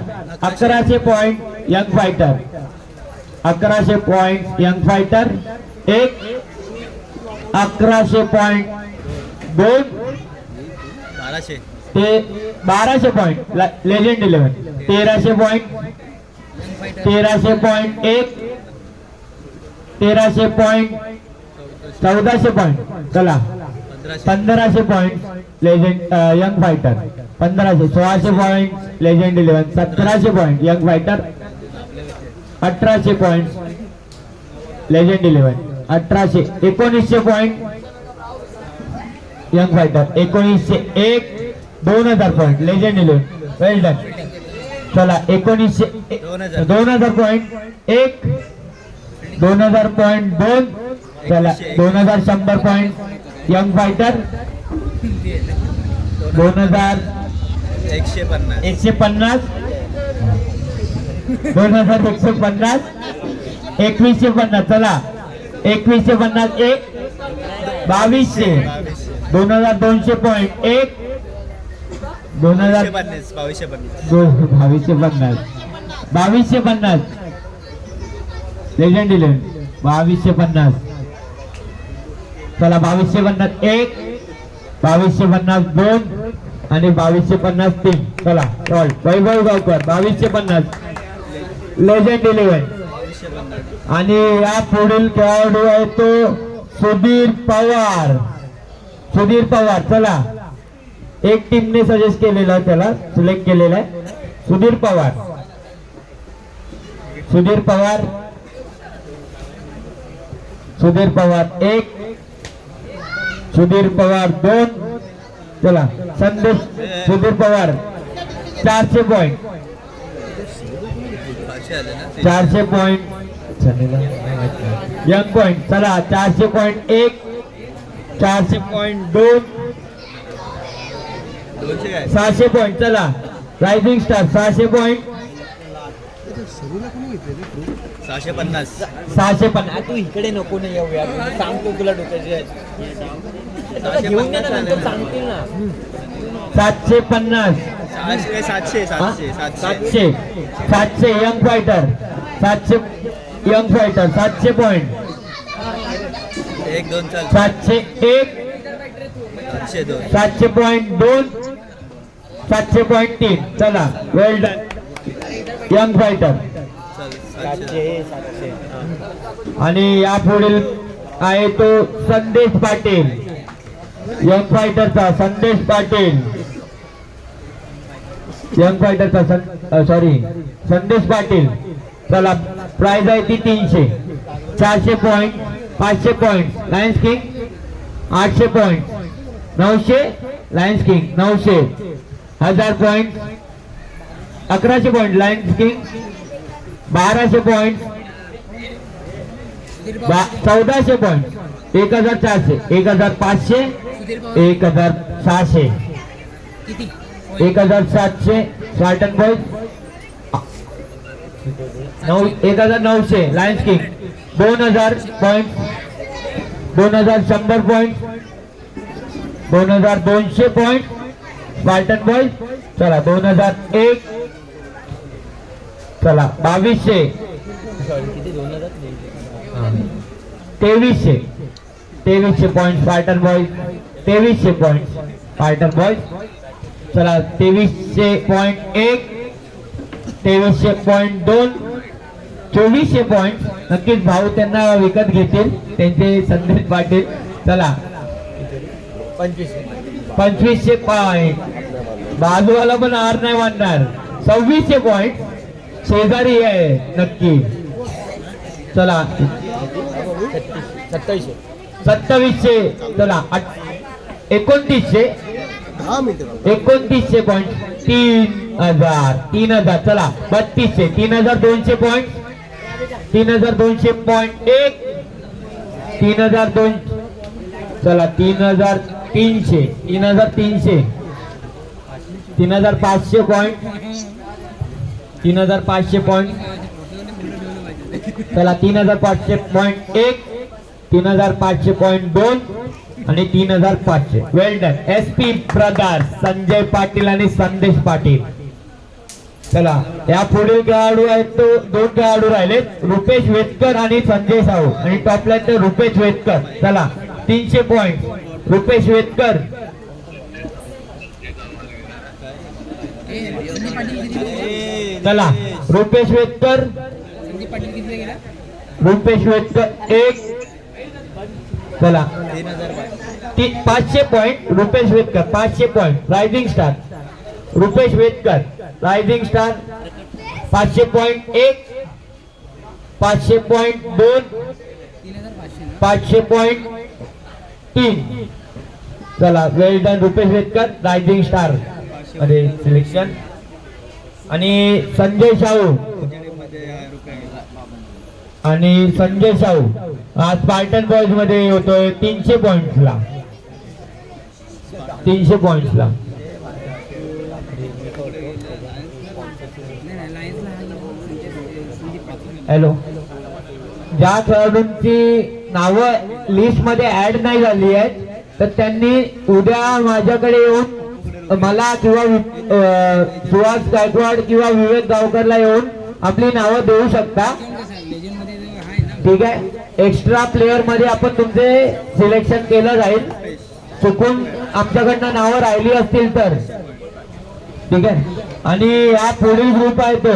1100 point young Fighter 1100 point young Fighter 1 1100 point 2 ते 1200 point legend 11 1300 point 1300 point 1 1300 point 1400 point. चला 1500 point Legend Young fighter 1500 1600 point legend 11 1700 point young fighter 1800 point legend 11 1800 1900 point young fighter 1900 1 2000 point legend 11 वेल done. चला 2000 point 1 2000 point 2 चला 2100 point young fighter 2150 2150 2150. चला 2150 1 2200 2200 point 1 2250 legend 11 2250. चला 2250 1 2250 2 आणि 2250 3. चला salt वैभव गावकर 2250 legend 11 आणि या पुढील खेळाडू आहे तो सुधीर पवार. चला एक टीमने सजेस्ट केलेला आहे त्याला सिलेक्ट केलेला आहे सुधीर पवार 1 सुधीर पवार 2. चला संदेश Sudhir Pawar 400 point 400 point young point. चला 400 पॉइंट 1 400 पॉइंट 2 600 पॉइंट. चला रायझिंग स्टार 600 पॉइंट 650. तू इकडे नको ना येऊया सांगतो तुला डोक्याची घेऊन ये ना नंतर सांगतील ना. 750 700 young fighter 700 point 701 700 point 2 700 point 3. चला वेल डन यंग फायटर. आणि या पुढील आहे तो संदेश पाटील यंग फायटरचा संदेश पाटील संदेश पाटील चला प्राइस आहे ती 300. 400 point, 500 point Lions king, 800 point, 900 Lions King, 900. 1000 point, 1100 point Lions King, 1200 point, 1400 point, 1400, 1500, 1600, 1700 Spartan Boys, 1900 Lions king, 2000 point, 2100 point, 2200 point Spartan Boys. चला 2001, चला 2200, 2300 point Spartan Boys, 2300 point Spartan Boys. चला 2300.1, 2300.2, 2400 पॉइंट. नक्कीच भाऊ त्यांना विकत घेतील त्यांचे संदेश पाटील. चला 2500 पॉइंट, बाजूवाला पण हार नाही मानणार. 2600 पॉइंट शेजारी आहे नक्की. चला 2700, चला 2900, 2900 पॉइंट, 3000, चला 3200, 3200 पॉइंट, 3200.1, 3200, चला 3300, 3500 पॉइंट, 3500 पॉइंट, चला 3500.1, 3500.2 आणि 3500. Well done SP brothers, Sanjay Patil आणि संदेश पाटील. चला या पुढील खेळाडू आहेत तो 2 खेळाडू राहिले, रुपेश वेतकर आणि संजय साहू. आणि टॉपला ते रुपेश वेतकर. चला 300 पॉइंट रुपेश वेतकर, चला रुपेश वेतकर, रुपेश वेतकर 1, चला 500 point Rupesh Vetkar, 500 point rising star. Rupesh Vetkar rising star 500.1, 500.2, 500.3. चला well done Rupesh Vetkar rising star मध्ये सिलेक्शन. आणि संजय साहू, आणि संजय साहू आज स्पार्टन बॉयज मध्ये होतोय 300 पॉइंट्सला, 300 पॉइंट्सला. हॅलो, ज्या खेळाडूंची नावं लिस्ट मध्ये ऍड नाही झाली आहेत तर त्यांनी उद्या माझ्याकडे येऊन मला किंवा सुहास गायकवाड किंवा विवेक गावकरला येऊन आपली नावं देऊ शकता. ठीक आहे, एक्स्ट्रा प्लेयर मध्ये आपण तुमचे सिलेक्शन केलं जाईल. चुकून आमच्याकडनं नावं राहिली असतील तर. ठीक आहे, आणि हा पुढील ग्रुप आहे तो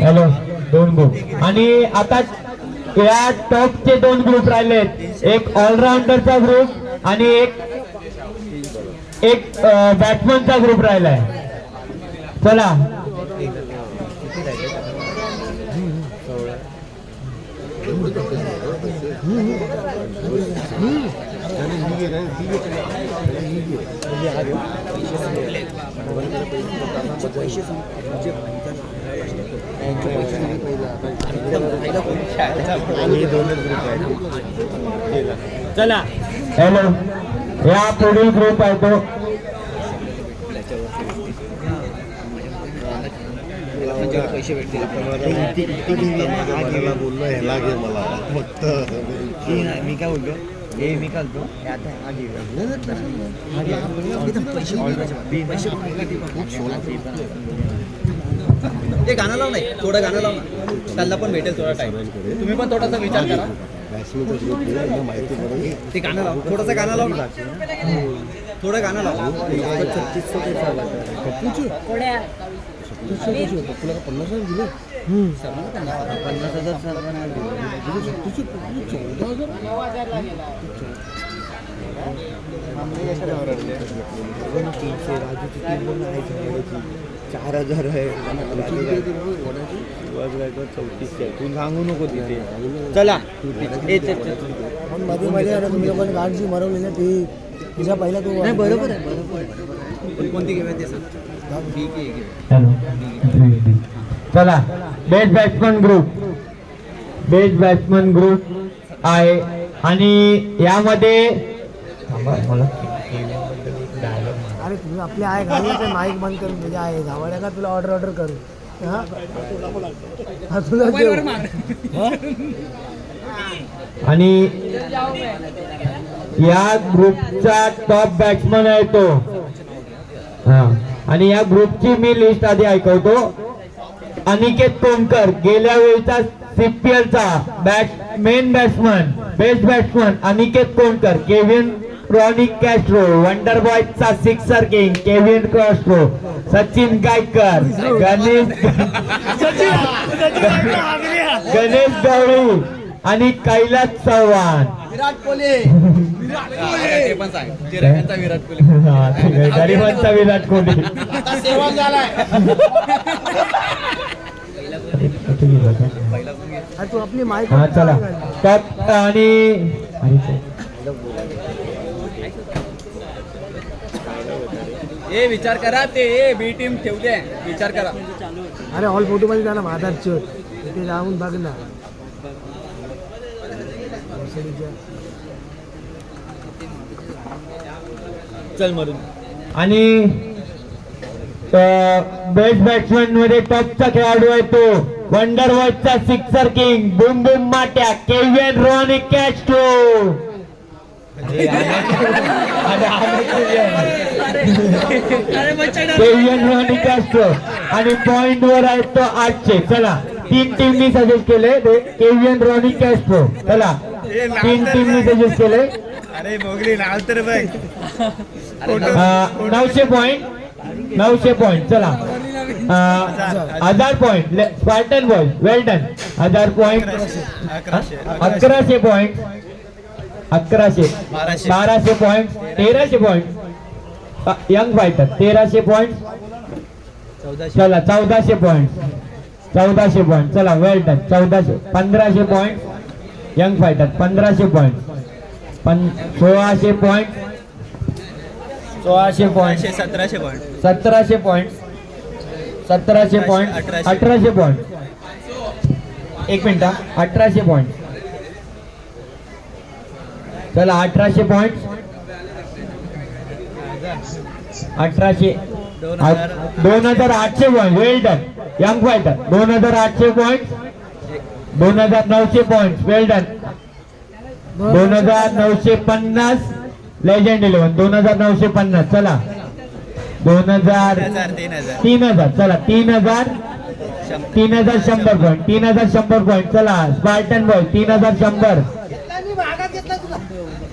हॅलो 2 ग्रुप. आणि आता या टॉपचे 2 ग्रुप राहिलेत, एक ऑलराऊंडरचा ग्रुप आणि एक बॅट्समनचा ग्रुप राहिलाय. चला चला हॅलो, या पुढील ग्रुप आहे तो पैसे भेटतील बोललो ह्याला घे मला फक्त. मी काय बोलतो हे मी काय बोलतो ते गाणं लाव नाही, थोडं गाणं लाव ना, त्यांना पण भेटेल थोडा टाइम. तुम्ही पण थोडासा विचार करा. माहिती पडेल. ते गाणं लाव, थोडंसं गाणं लाव ना, थोडं गाणं लाव. 50,000 दिले. 50,000 14,000 4,000 आहे सुभाष गायकवाड 3400 तू सांगू नको तिथे. चला पण मध्ये मध्ये आता तुम्ही पण गाठ जी मरवली ना ती तिच्या पहिला तू नाही बरोबर आहे. पण कोणती घेऊया ते सांग. बी की ए घेऊया. चलो चला बेस्ट बॅट्समन ग्रुप आहे आणि यामध्ये अरे तुम्ही आपले आहे घालून ते माईक बंद करून तुझ्या आहे धावड्या का तुला ऑर्डर करू हा हा, तुला देऊ. आणि या ग्रुपचा टॉप बॅट्समन आहे तो. हा आणि या ग्रुपची मी लिस्ट आधी ऐकवतो. अनिकेत कोमकर गेल्या वेळीचा CPL चा main batsman best batsman Aniket Komkar. Kevin Ronnie Castro wonder बॉयचा sixer king Kevin Castro. Sachin Gaikar Ganesh Gawali आणि कैलास चव्हाण. विराट कोहली. ते पण सांग. चिरंजीचा विराट कोहली. हा, ठीक आहे. गरिबांचा विराट कोहली. आता सेवक झालाय. अरे तू आपली माईक हा चला टॉप आणि ए विचार करा ते बी टीम ठेवले विचार करा. अरे हॉल फोटो मध्ये जा ना आधार चोर तिथे जाऊन बघ ना. चल मरून. आणि बेस्ट बॅट्समन मध्ये टॉपचा खेळाडू आहे तो वंडर बॉयचा सिक्सर किंग बुम बुम माट्या Kevin Ronnie Castro. Kevin Ronnie Castro आणि पॉइंट वर आहे तो 800. चला 3 टीमनी सजेस्ट केले केव्हिन रॉनी कॅस्ट्रो. चला 3 टीमनी सजेस्ट केले. अरे मोगली नाव तर बघ. 900 पॉइंट 900 पॉइंट. चला 1000 point Spartan boys well done. 1000 point 1100 point 1100 1200 point 1300 point young fighter 1300 point. चला 1400 पॉइंट 1400 पॉइंट. चला well done 1400 1500 point young fighter 1500 point 1600 point 1600 point 1700 point 1700 point 1700 point 1800 point. एक मिनिट 1800 पॉइंट. चला 1800 point 1800 2800 point well done young fighter 2800 point 2900 point well done 2950 legend 11 2950. चला 2000 3000 चला 3100 point 3100 point. चला Spartan boy 3100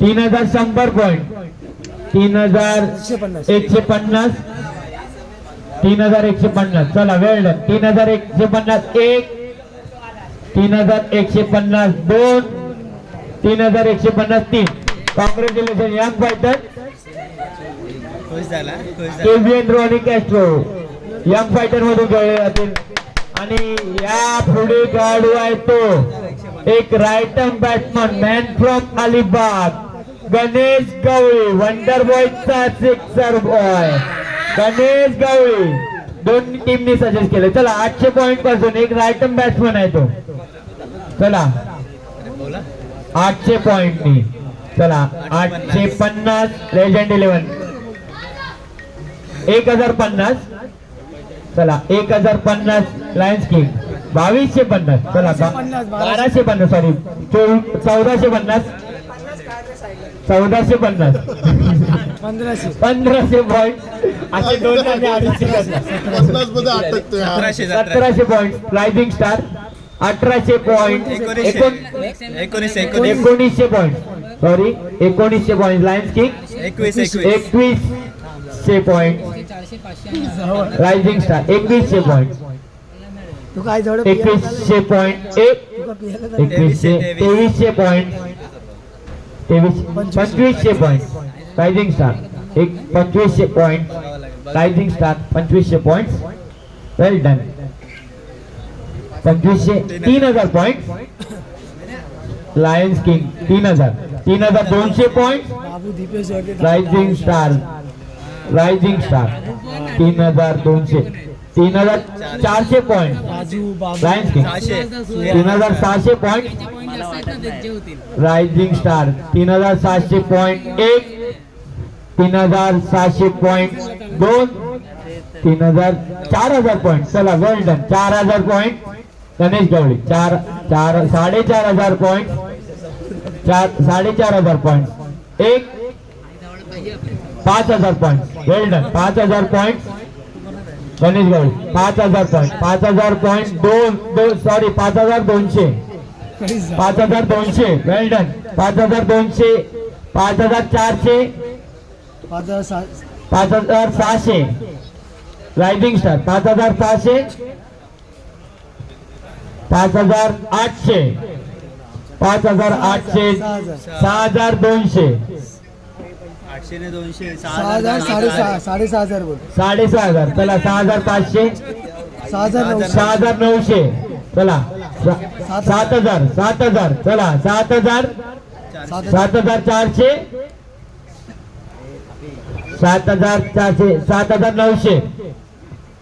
3100 point 3150 3150. चला वेळ 3150 1 3150 2 3150 3. Congratulation young fighter खुश झाला Kevin Ronnie castor young fighter मधून खेळले जातील. आणि या पुढे खेळाडू आहे तो एक right arm batsman man from Alibaug Ganesh Gawali wonder बॉयचा सिक्सर बॉय गणेश गवळी. दोन टीमनी सजेस्ट केले. चला 800 पॉइंट पासून एक राईट आर्म बॅट्समन आहे तो. चला 800 पॉइंटनी. चला 850 लेजंड 11 1050. चला 1050 लायन्स किंग 2250. चला 1250 सॉरी 1450 1450 1500 पॉइंट असे दोन आणि 50 मध्ये अटकतोय हा. 1700 point rising star 1800 point 1900 point sorry 1900 point Lions king 2100 point rising star 2100 point तू काय जवळ 2100 point 2300 point 2500 point rising star 2500 point rising star 2500 point well done. 2500 point. Lions king 3200 point. Babu Dipesh वरती rising star 3200 3400 point. Raju Babu lions king 3600 point. Rising star 3700 point 1. 3700 point 2. 4000 point. चला well done. 4000 point Ganesh गवळी. 4,500 point. 4,500 point 1. 5000 point well done. 5000 point Ganesh गवळी. 5000 point. 5000 point 2 sorry 5200. 5200 वेल done. 5200. 5400. 5600 rising star. 5600. 5800. 5800. 6200. 800 ने 200 6,000 बोल 6500. चला 6500. 6900. चला 7000. चला 7000. 7400. 7400. 7900.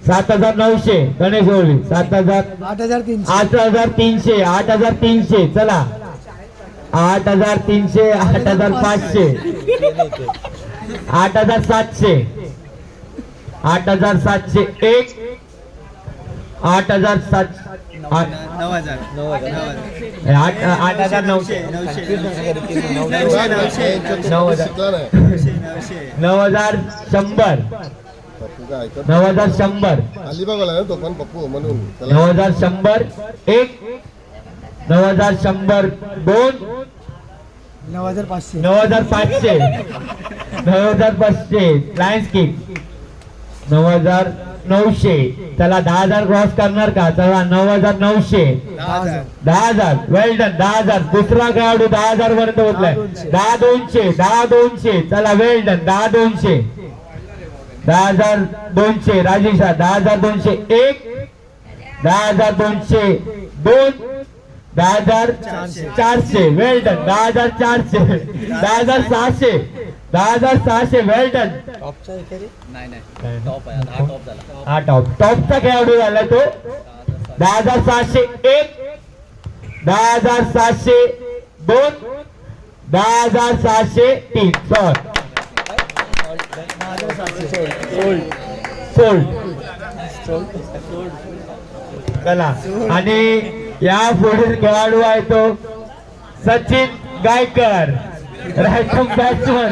7900 गणेश ओळी. 8,300 8300. 8300. चला 8300. 8500. 8700. 8700. 1. 8700. 9000 8900. 9100. पप्पू काय ऐकत 9100. अलिबागला आहे ना तो पण पप्पू म्हणून त्याला 9100. 1. 9100. 2. 9,500 9500. 9500. Lions King 9900. चला 10,000 क्रॉस करणार का? चला 9900. 10,000 वेल डन. 10,000 दुसरा खेळाडू 10,000 पर्यंत पोहोचलाय. 10,200. 10,200. चला वेल डन. 10,200. 10,200 राजेश. 10,200. 1. 10,200. 2. 10,400 वेल डन. 10,400. 10,600. 10,600 वेल डन. हा टॉपचा खेळाडू झाला तो. 10,700. 1. 10,700. 2. 10,700. 3. सोल्ड. चला आणि या पुढील खेळाडू आहे तो सचिन गायकर. Right arm batsman.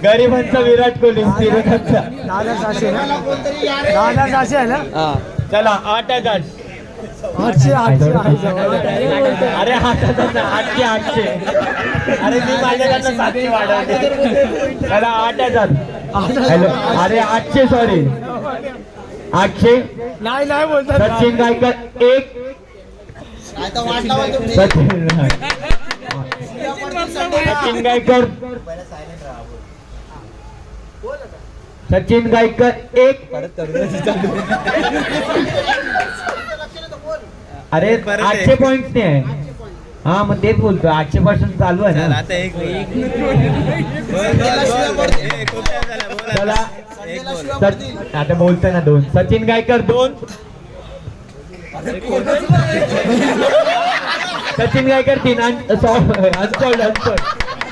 गरिबांचा विराट कोहली. 10,700 ना 10,700 आहे ना. चला 8,000. 800 अरे 8,000 800. अरे मी माझ्याकडनं 700 वाढवते. चला 8,000. हॅलो अरे 800 सॉरी 800. नाही बोलतात सचिन गायकर 1. सचिन गायकर. सचिन गायकर 1. अरे 800 पॉइंट नाही आहे. हा मग तेच बोलतो 800 पासून चालू आहे ना. आता एक चला आता बोलतोय ना 2. सचिन गायकर 2. सचिन गायकर 3.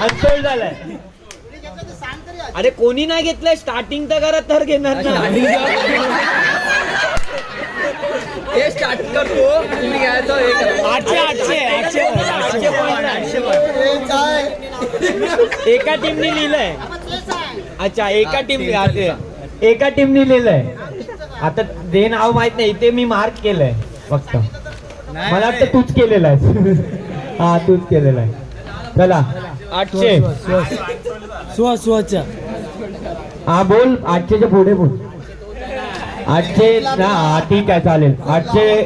अनसोल्ड झालाय. अरे कोणी नाही घेतलंय स्टार्टिंग तर करा तर घेणार ना. हे स्टार्ट करतो तुम्ही घ्यायचं 800 एका टीमने लिहिलंय. अच्छा एका टीमने लिहिलंय. आता जे नाव माहित नाही इथे मी मार्क केलंय फक्त. मला वाटतं तूच केलेला आहे. हा तूच केलेला आहे. चला 800. सुहाच्या हा बोल 800च्या पुढे बोल. 800 ना ठीक आहे चालेल. 800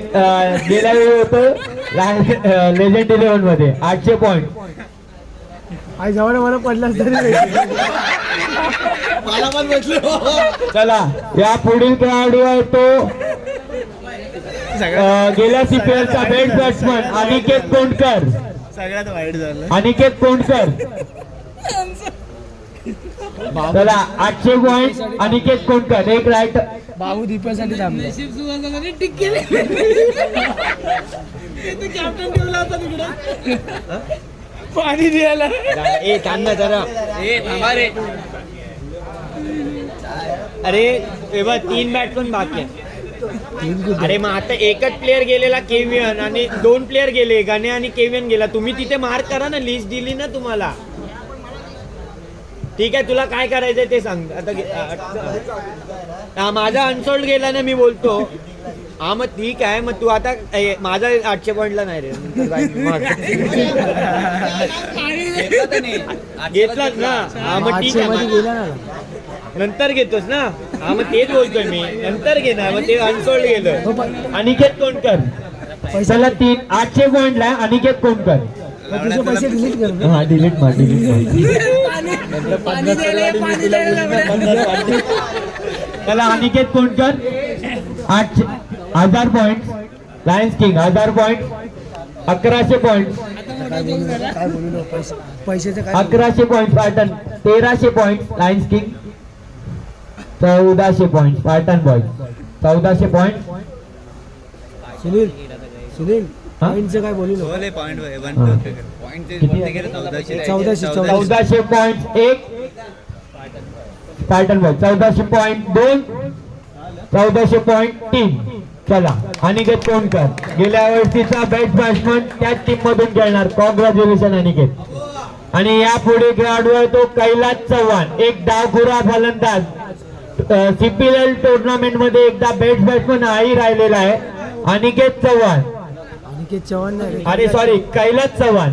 गेल्या वेळी होतं लेजंड 11 मध्ये 800 पॉइंट. आई जवळ मला पडलास तरी मला पण भेटलो. चला या पुढील खेळाडू आहे तो गेल्या सीपीएलचा बेस्ट बॅट्समन अनिकेत कोंडकर. सगळ्यात वाईट झालं. अनिकेत कोंडकर. चला 800 पॉइंट अनिकेत कोंडकर. एक राईट. बाबू दीपासाठी थांबले. पाणी द्यायला ए कांदा जरा अरे हे बघ 3 बॅट्समन बाकी आहे. अरे मग आता एकच प्लेअर गेलेला केव्हियन आणि 2 प्लेअर गेले गणे आणि केव्हियन गेला. तुम्ही तिथे मार्क करा ना. लिस्ट दिली ना तुम्हाला. ठीक आहे तुला काय करायचंय ते सांग आता. माझा अनसोल्ड गेला ना मी बोलतो. हा मग ठीक आहे. मग तू आता माझा 800 पॉइंटला नाही रे. घेतलाच ना. हा मग ठीक आहे. गेला ना. नंतर घेतोस ना. हा मग तेच बोलतोय मी. नंतर घेणार. मग ते अनसोल्ड गेलं. अनिकेत कोंडकर. पैशाला 800 पॉइंटला अनिकेत कोंडकर. तुझे पैसे डिलीट कर. हा डिलीट मार चला Aniket Kondkar 1000 point. Lions king 1000 point. 1100 point. काय बोललो पैशाचं काय 1100 point spartan. 1300 point Lions king. 1400 point Spartan boy. 1400 point. Sunil हा? पॉईंटचं काय बोललो बोले पॉईंट किती? 1400 point 1 spartan boy. 1400 point 2. 1400 point 3. चला अनिकेत कोंडकर गेल्या वर्षीचा बेस्ट बॅट्समन त्याच टीम मधून खेळणार. कॉंग्रॅच्युलेशन अनिकेत. आणि या पुढे खेळाडू आहे तो कैलास चव्हाण. एक डावखुरा फलंदाज. सीपीएल टुर्नामेंट मध्ये एकदा बेस्ट बॅट्समन हाही राहिलेला आहे. अनिकेत चव्हाण. अनिकेत चव्हाण नाही अरे sorry Kailas Chavan.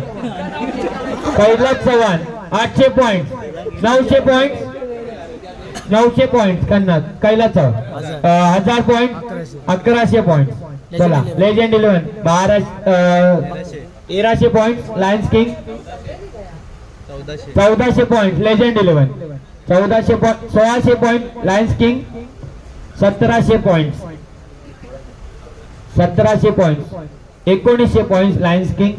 Kailas Chavan 800 point. 900 point. 900 point Kannad. Kailas Chavan 1000 point. 1100 point. चला legend 11 1300 point Lions king. 1400 point legend 11. 1400 point. 1600 point Lions king. 1700 point. 1700 point. 1900 point Lions king.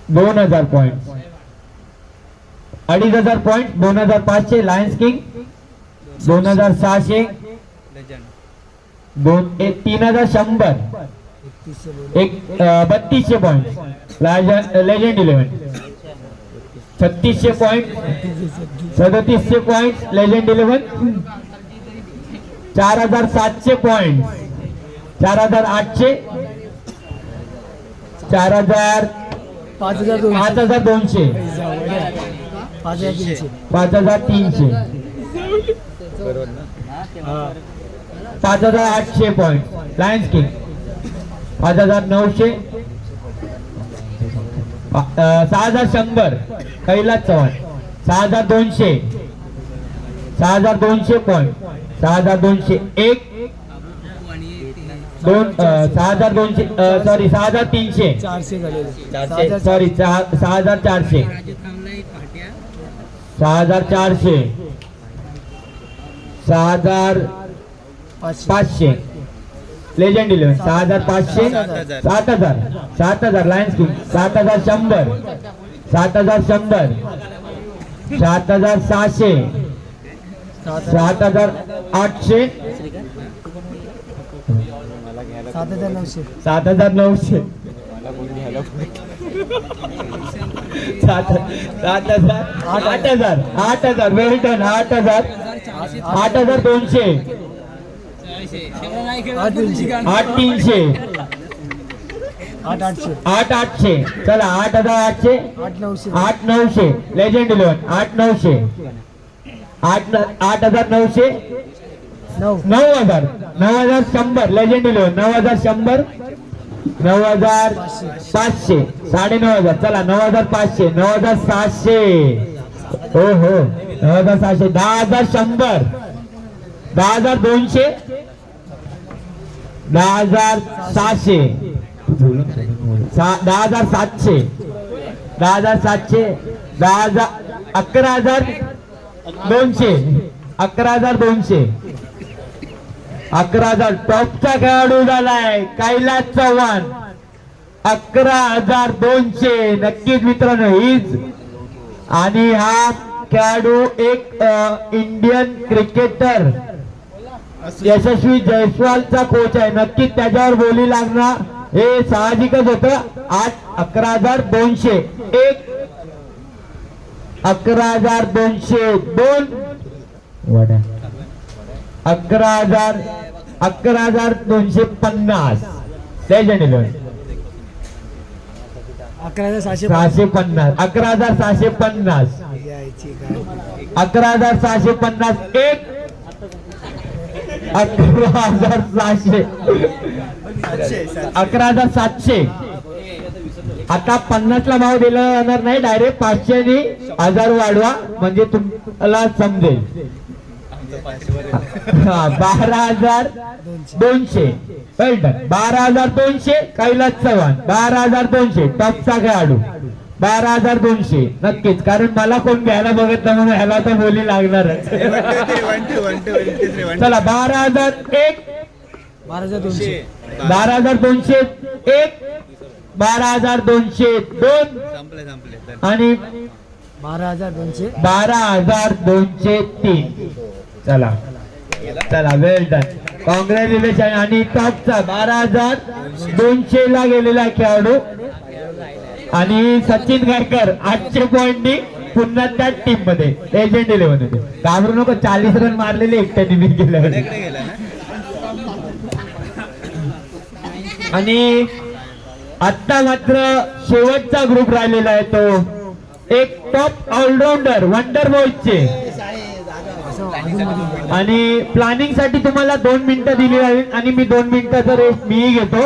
2000 point. 2500 point. 2500 lions king. 2600. 3100. 3200 point legend 11. 3600 point. 3700 point legend 11. 4700 point. 4800. 4000. 5200. 5300. 5300. 5800 point Lions King. 5900. 6100 Kailas Chavan. 6200. 6200 point. 6201. 6200 sorry 6300. 400 गेलेले. 400. Sorry 6400. 6400. 6500 Legend 11. 6500. 7000. 7000 Lions King. 7100. 7100. 7600. 7800. 7900. 7900. 8000 well done. 8000. 8200. 8300. 8800. चला 8800. 8900. 8900 legend 11. 8900. 8900. 9000. 9100 legend 11. 9100. 9500. 9500. चला 9500. 9700. हो हो 9700. 10100. 10200. 10700. 10700. 10700. 10000. 11,200 11,200 11,000 टॉपचा खेळाडू झालाय कैलास चव्हाण 11,200 नक्कीच मित्रांनो हीच आणि हा खेळाडू एक इंडियन क्रिकेटर यशस्वी जयस्वालचा कोच आहे. नक्कीच त्याच्यावर बोली लागणार हे साहजिकच होतं. 11,200 एक 11,202 वड्या 11,250 11,650 11,650 11,650 एक 11,700 11,700 आता 50 ला भाव दिला जाणार नाही. डायरेक्ट 500 ने 1000 वाढवा म्हणजे तुम्हाला समजेल. 12,200 12,200 कैलास चव्हाण 12,200 टॉपचा खेळाडू 12,200 नक्कीच. कारण मला कोण घ्यायला बघत नाही म्हणून ह्याला तर बोली लागणारच. चला 12,001 12,200 12,200 एक 12,202 आणि 12,200 12,203 चला चला वेल डन कॉंग्रॅच्युलेशन. आणि टॉपचा 12,200 ला गेलेला खेळाडू आणि सचिन गायकर 800 पॉईंटनी पुन्हा त्याच टीम मध्ये एजंट 11 मध्ये. घाबरू नको 40 रन मारलेले एकट्याने मी गेल्या. आणि आता मात्र शेवटचा ग्रुप राहिलेला आहे तो एक टॉप ऑलराऊंडर वंडर बॉयचे. आणि प्लॅनिंग साठी तुम्हाला 2 मिनिटं दिली जाईल आणि मी 2 मिनिटाचा रेस्ट मीही घेतो.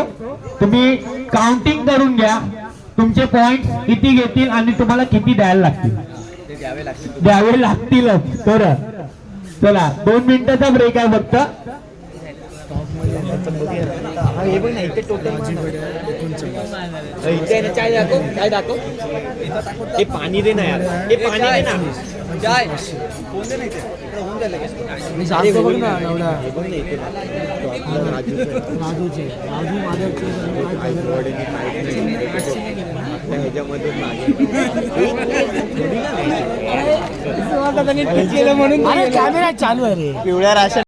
तुम्ही काउंटिंग करून घ्या तुमचे पॉइंट्स किती घेतील आणि तुम्हाला किती द्यायला लागतील द्यावे लागतीलच. तर चला 2 मिनिटाचा ब्रेक आहे फक्त. काय दाखव हे पाणी दे ना यार हे पाणी दे ना मी सांगतो बघ ना एवढा राजूचे राजू म्हणून कॅमेरा चालू आहे रे. पिवळ्या राशन